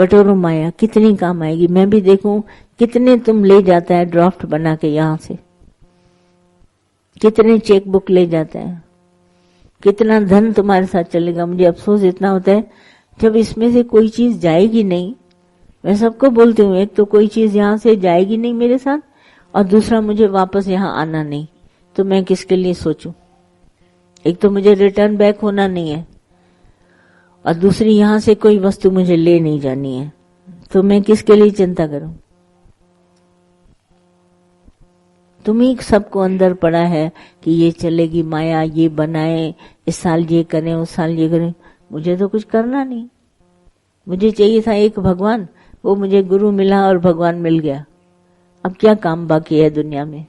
बटोरो माया, कितनी काम आएगी। मैं भी देखूं कितने तुम ले जाता है ड्राफ्ट बना के यहां से, कितने चेक बुक ले जाता है, कितना धन तुम्हारे साथ चलेगा। मुझे अफसोस इतना होता है जब इसमें से कोई चीज जाएगी नहीं। मैं सबको बोलती हूँ, एक तो कोई चीज यहां से जाएगी नहीं मेरे साथ, और दूसरा मुझे वापस यहां आना नहीं, तो मैं किसके लिए सोचूं। एक तो मुझे रिटर्न बैक होना नहीं है, और दूसरी यहां से कोई वस्तु मुझे ले नहीं जानी है, तो मैं किसके लिए चिंता करूं। तुम्ही सबको अंदर पड़ा है कि ये चलेगी माया, ये बनाए, इस साल ये करें, उस साल ये करें। मुझे तो कुछ करना नहीं। मुझे चाहिए था एक भगवान, वो मुझे गुरु मिला और भगवान मिल गया। अब क्या काम बाकी है दुनिया में।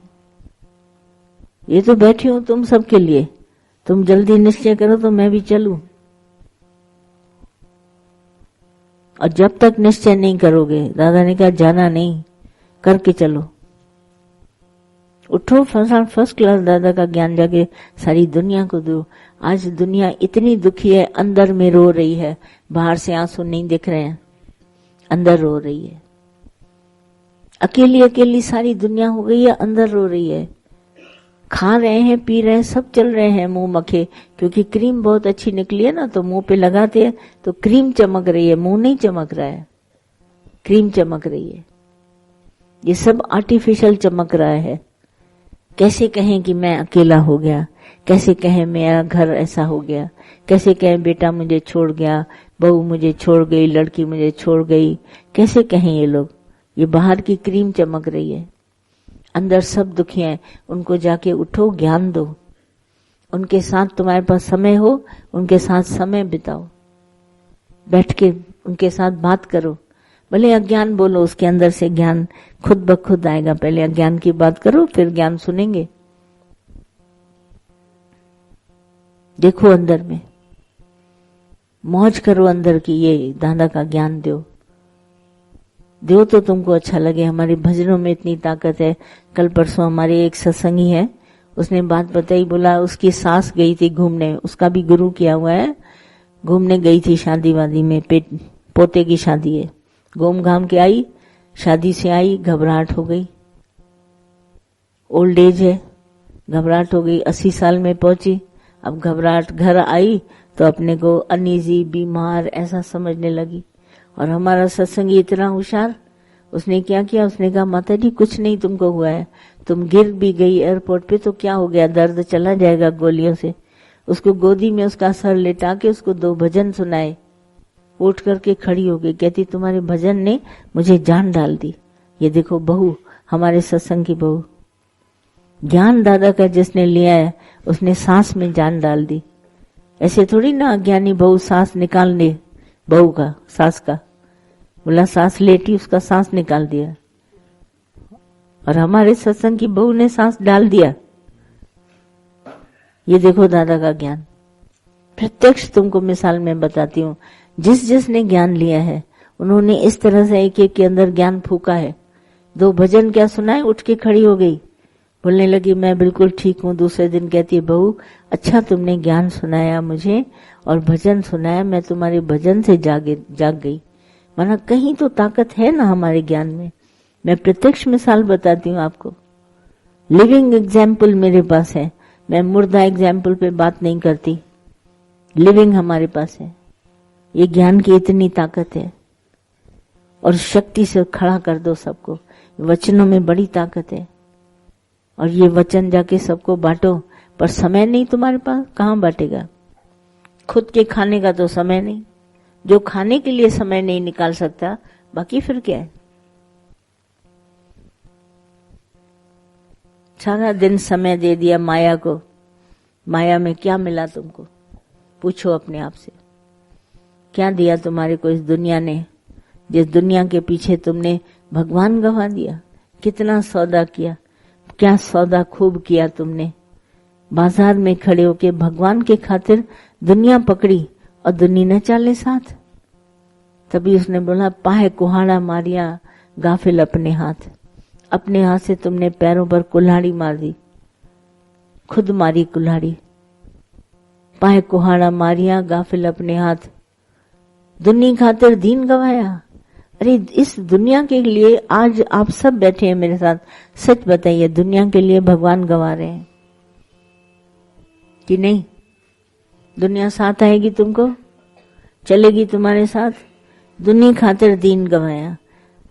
ये तो बैठी हूं तुम सबके लिए, तुम जल्दी निश्चय करो तो मैं भी चलूं। और जब तक निश्चय नहीं करोगे, दादा ने कहा जाना नहीं, करके चलो। उठो, फर्स्ट क्लास दादा का ज्ञान जाके सारी दुनिया को दो। आज दुनिया इतनी दुखी है, अंदर में रो रही है, बाहर से आंसू नहीं दिख रहे हैं, अंदर रो रही है। अकेली अकेली सारी दुनिया हो गई है, अंदर रो रही है। खा रहे हैं, पी रहे हैं, सब चल रहे हैं मुंह मखे, क्योंकि क्रीम बहुत अच्छी निकली है ना, तो मुंह पे लगाते हैं तो क्रीम चमक रही है, मुंह नहीं चमक रहा है, क्रीम चमक रही है। ये सब आर्टिफिशियल चमक रहा है। कैसे कहें कि मैं अकेला हो गया, कैसे कहें मेरा घर ऐसा हो गया, कैसे कहें बेटा मुझे छोड़ गया, बहू मुझे छोड़ गई, लड़की मुझे छोड़ गई, कैसे कहें ये लोग। ये बाहर की क्रीम चमक रही है, अंदर सब दुखी हैं। उनको जाके उठो, ज्ञान दो, उनके साथ तुम्हारे पास समय हो, उनके साथ समय बिताओ, बैठ के उनके साथ बात करो। भले अज्ञान बोलो, उसके अंदर से ज्ञान खुद ब खुद आएगा। पहले अज्ञान की बात करो, फिर ज्ञान सुनेंगे। देखो अंदर में, मौज करो अंदर की, ये दादा का ज्ञान दो तो तुमको अच्छा लगे। हमारे भजनों में इतनी ताकत है। कल परसों हमारे एक सत्संगी है, उसने बात बताई, बोला उसकी सास गई थी घूमने, उसका भी गुरु किया हुआ है, घूमने गई थी शादी वादी में, पोते की शादी है, घूम घाम के आई, शादी से आई, घबराहट हो गई, ओल्ड एज है, घबराहट हो गई, 80 साल में पहुंची। अब घबराहट, घर आई तो अपने को अनईजी, बीमार ऐसा समझने लगी। और हमारा सत्संगी इतना होशियार, उसने क्या किया, उसने कहा माता जी कुछ नहीं तुमको हुआ है, तुम गिर भी गई एयरपोर्ट पे तो क्या हो गया, दर्द चला जाएगा गोलियों से। उसको गोदी में उसका सर लेटा के उसको 2 भजन सुनाए, उठ करके खड़ी हो गई, कहती तुम्हारे भजन ने मुझे जान डाल दी। ये देखो बहू, हमारे सत्संग की बहू, ज्ञान दादा का जिसने लिया है उसने सांस में जान डाल दी। ऐसे थोड़ी ना अज्ञानी बहू सांस निकाल दे, बहू का, सास का, बोला सांस लेटी, उसका सांस निकाल दिया। और हमारे सत्संग की बहू ने सांस डाल दिया। ये देखो दादा का ज्ञान, प्रत्यक्ष तुमको मिसाल में बताती हूँ। जिसने ज्ञान लिया है उन्होंने इस तरह से एक एक के अंदर ज्ञान फूका है। 2 भजन क्या सुनाए, उठ के खड़ी हो गई, बोलने लगी मैं बिल्कुल ठीक हूँ। दूसरे दिन कहती है बहू अच्छा तुमने ज्ञान सुनाया मुझे और भजन सुनाया, मैं तुम्हारे भजन से जाग गई। माना कहीं तो ताकत है ना हमारे ज्ञान में। मैं प्रत्यक्ष मिसाल बताती हूँ आपको, लिविंग एग्जाम्पल मेरे पास है। मैं मुर्दा एग्जाम्पल पे बात नहीं करती, लिविंग हमारे पास है। ये ज्ञान की इतनी ताकत है, और शक्ति से खड़ा कर दो सबको। वचनों में बड़ी ताकत है, और ये वचन जाके सबको बांटो। पर समय नहीं तुम्हारे पास, कहाँ बांटेगा। खुद के खाने का तो समय नहीं, जो खाने के लिए समय नहीं निकाल सकता, बाकी फिर क्या है। सारा दिन समय दे दिया माया को। माया में क्या मिला तुमको, पूछो अपने आप से, क्या दिया तुम्हारे को इस दुनिया ने। जिस दुनिया के पीछे तुमने भगवान गवा दिया। कितना सौदा किया, क्या सौदा खूब किया तुमने। बाजार में खड़े होके भगवान के खातिर दुनिया पकड़ी और दुनिया न चाले साथ। तभी उसने बोला पाहे कुहाड़ा मारिया गाफिल अपने हाथ। अपने हाथ से तुमने पैरों पर कुल्हाड़ी मार दी, खुद मारी कुल्हाड़ी। पाहे कुहाड़ा मारिया गाफिल अपने हाथ। दुनिया खातिर दीन गवाया, अरे इस दुनिया के लिए आज आप सब बैठे हैं मेरे साथ, सच बताइए दुनिया के लिए भगवान गवा रहे हैं कि नहीं? दुनिया साथ आएगी तुमको, चलेगी तुम्हारे साथ? दुनिया खातिर दीन गवाया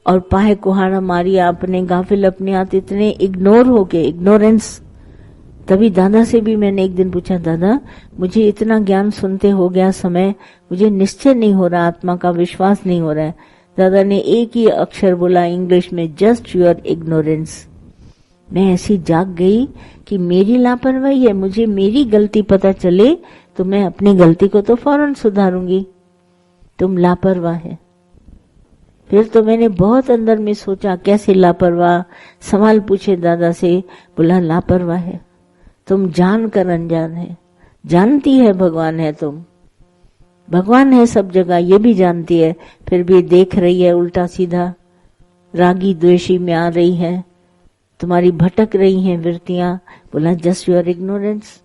और पाहे कुहाड़ा मारिया अपने, गाफिल अपने आप इतने इग्नोर हो गए, इग्नोरेंस। तभी दादा से भी मैंने एक दिन पूछा, दादा मुझे इतना ज्ञान सुनते हो गया समय, मुझे निश्चय नहीं हो रहा, आत्मा का विश्वास नहीं हो रहा है। दादा ने एक ही अक्षर बोला इंग्लिश में, जस्ट योर इग्नोरेंस। मैं ऐसी जाग गई कि मेरी लापरवाही है, मुझे मेरी गलती पता चले तो मैं अपनी गलती को तो फौरन सुधारूंगी, तुम लापरवाह है। फिर तो मैंने बहुत अंदर में सोचा कैसे लापरवाह, सवाल पूछे दादा से, बोला लापरवाह है तुम, जान कर अनजान है। जानती है भगवान है तुम, भगवान है सब जगह, ये भी जानती है, फिर भी देख रही है उल्टा सीधा, रागी द्वेषी में आ रही है, तुम्हारी भटक रही हैं वृत्तियां। बोला जस्ट योर इग्नोरेंस,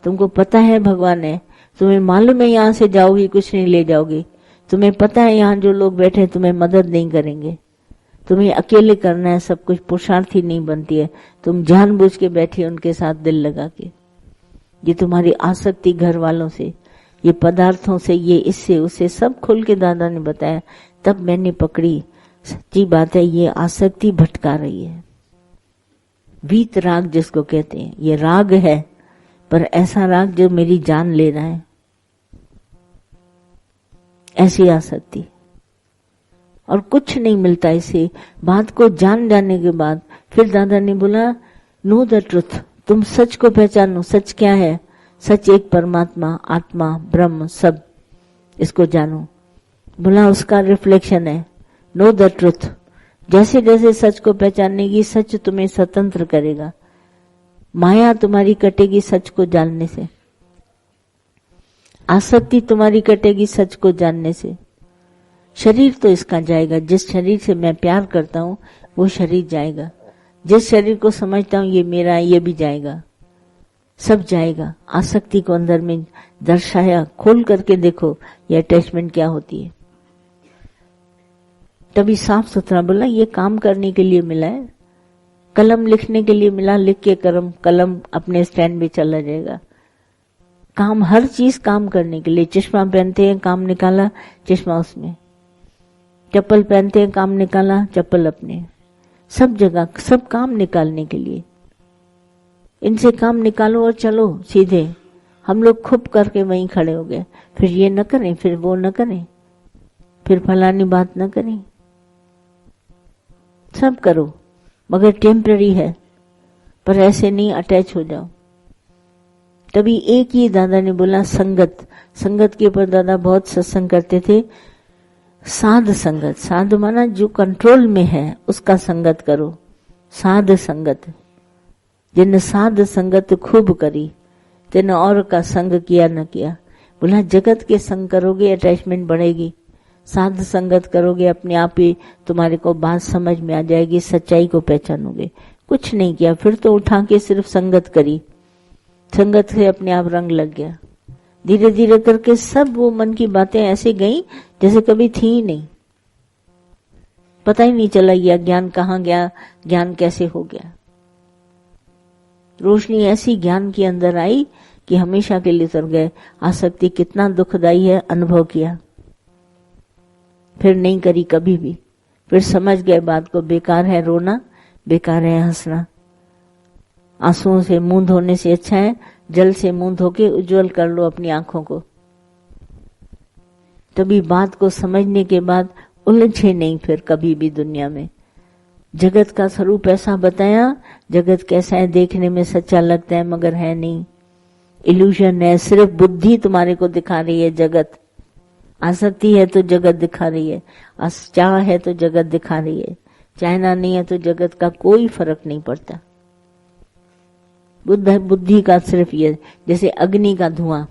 तुमको पता है भगवान है, तुम्हें मालूम है यहां से जाओगी कुछ नहीं ले जाओगी, तुम्हें पता है यहाँ जो लोग बैठे तुम्हें मदद नहीं करेंगे, तुम्हें अकेले करना है सब कुछ, पुरुषार्थी नहीं बनती है, तुम जानबूझ के बैठी उनके साथ दिल लगा के। ये तुम्हारी आसक्ति घर वालों से, ये पदार्थों से, ये इससे उससे, सब खुल के दादा ने बताया। तब मैंने पकड़ी, सच्ची बात है ये आसक्ति भटका रही है। वीत राग जिसको कहते हैं, ये राग है पर ऐसा राग जो मेरी जान ले रहा है, ऐसी आसक्ति। और कुछ नहीं मिलता इसे, बात को जान जाने के बाद। फिर दादा ने बोला नो द ट्रुथ, तुम सच को पहचानो। सच क्या है? सच एक परमात्मा, आत्मा, ब्रह्म, सब, इसको जानो। बोला उसका रिफ्लेक्शन है, नो द ट्रुथ। जैसे जैसे सच को पहचानेगी सच तुम्हें स्वतंत्र करेगा, माया तुम्हारी कटेगी सच को जानने से, आसक्ति तुम्हारी कटेगी सच को जानने से। शरीर तो इसका जाएगा, जिस शरीर से मैं प्यार करता हूं वो शरीर जाएगा, जिस शरीर को समझता हूं ये मेरा है ये भी जाएगा, सब जाएगा। आसक्ति को अंदर में दर्शाया, खोल करके देखो ये अटैचमेंट क्या होती है। तभी साफ सुथरा बोला ये काम करने के लिए मिला है, कलम लिखने के लिए मिला, लिख के कलम अपने स्टैंड में चला जाएगा। काम, हर चीज काम करने के लिए। चश्मा पहनते हैं, काम निकाला, चश्मा उसमें, चप्पल पहनते हैं, काम निकाला, चप्पल अपने, सब जगह सब काम निकालने के लिए। इनसे काम निकालो और चलो सीधे। हम लोग खुप करके वहीं खड़े हो गए, फिर ये न करें, फिर वो न करें, फिर फलानी बात न करें, सब करो मगर टेम्पररी है, पर ऐसे नहीं अटैच हो जाओ। तभी एक ही दादा ने बोला संगत। संगत के ऊपर दादा बहुत सत्संग करते थे। साध संगत, साध माना जो कंट्रोल में है उसका संगत करो, साध संगत। जिन साध संगत खूब करी, तिन और का संग किया न किया। बोला जगत के संग करोगे अटैचमेंट बढ़ेगी, साध संगत करोगे अपने आप ही तुम्हारे को बात समझ में आ जाएगी, सच्चाई को पहचानोगे। कुछ नहीं किया, फिर तो उठा के सिर्फ संगत करी, संगत से अपने आप रंग लग गया। धीरे धीरे करके सब वो मन की बातें ऐसे गई जैसे कभी थी ही नहीं, पता ही नहीं चला यह ज्ञान कहाँ गया, ज्ञान कैसे हो गया। रोशनी ऐसी ज्ञान के अंदर आई कि हमेशा के लिए उतर गए। आसक्ति कितना दुखदाई है अनुभव किया, फिर नहीं करी कभी भी। फिर समझ गए बात को, बेकार है रोना, बेकार है हंसना। आंसुओं से मुंह धोने से अच्छा है जल से मुंह धो के उज्जवल कर लो अपनी आंखों को। तभी बात को समझने के बाद उलझे नहीं फिर कभी भी दुनिया में। जगत का स्वरूप ऐसा बताया, जगत कैसा है देखने में सच्चा लगता है मगर है नहीं, इल्यूजन है। सिर्फ बुद्धि तुम्हारे को दिखा रही है जगत। आसक्ति है तो जगत दिखा रही है, चाह है तो जगत दिखा रही है, चाहना नहीं है तो जगत का कोई फर्क नहीं पड़ता। बुद्धि का सिर्फ ये, जैसे अग्नि का धुआं।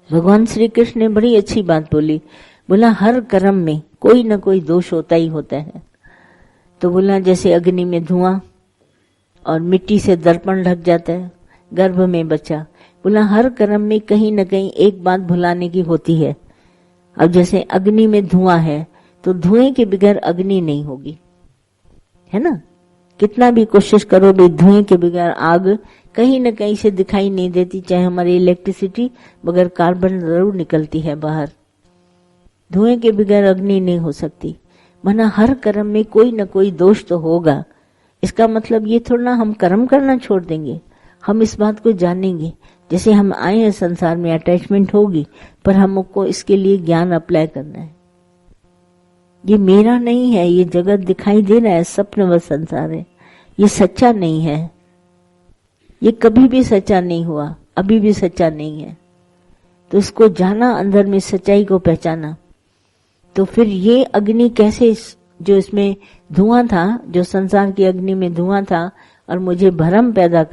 भगवान श्री कृष्ण ने बड़ी अच्छी बात बोली, बोला हर कर्म में कोई ना कोई दोष होता ही होता है। तो बोला जैसे अग्नि में धुआं और मिट्टी से दर्पण ढक जाता है, गर्भ में बच्चा। बोला हर कर्म में कहीं न कहीं एक बात भुलाने की होती है। अब जैसे अग्नि में धुआं है तो धुएं के बगैर अग्नि नहीं होगी, है ना। कितना भी कोशिश करो भी धुएं के बगैर आग कहीं न कहीं से दिखाई नहीं देती, चाहे हमारी इलेक्ट्रिसिटी बगैर कार्बन जरूर निकलती है बाहर। धुएं के बगैर अग्नि नहीं हो सकती। वरना हर कर्म में कोई न कोई दोष तो होगा। इसका मतलब ये थोड़ा ना हम कर्म करना छोड़ देंगे, हम इस बात को जानेंगे। जैसे हम आए हैं संसार में, अटैचमेंट होगी, पर हमको इसके लिए ज्ञान अप्लाई करना है। ये मेरा नहीं है, ये जगत दिखाई दे रहा है स्वप्न व संसार है, ये सच्चा नहीं है, ये कभी भी सच्चा नहीं हुआ, अभी भी सच्चा नहीं है। तो इसको जाना, अंदर में सच्चाई को पहचाना, तो फिर ये अग्नि कैसे, जो इसमें धुआं था, जो संसार की अग्नि में धुआं था और मुझे भ्रम पैदा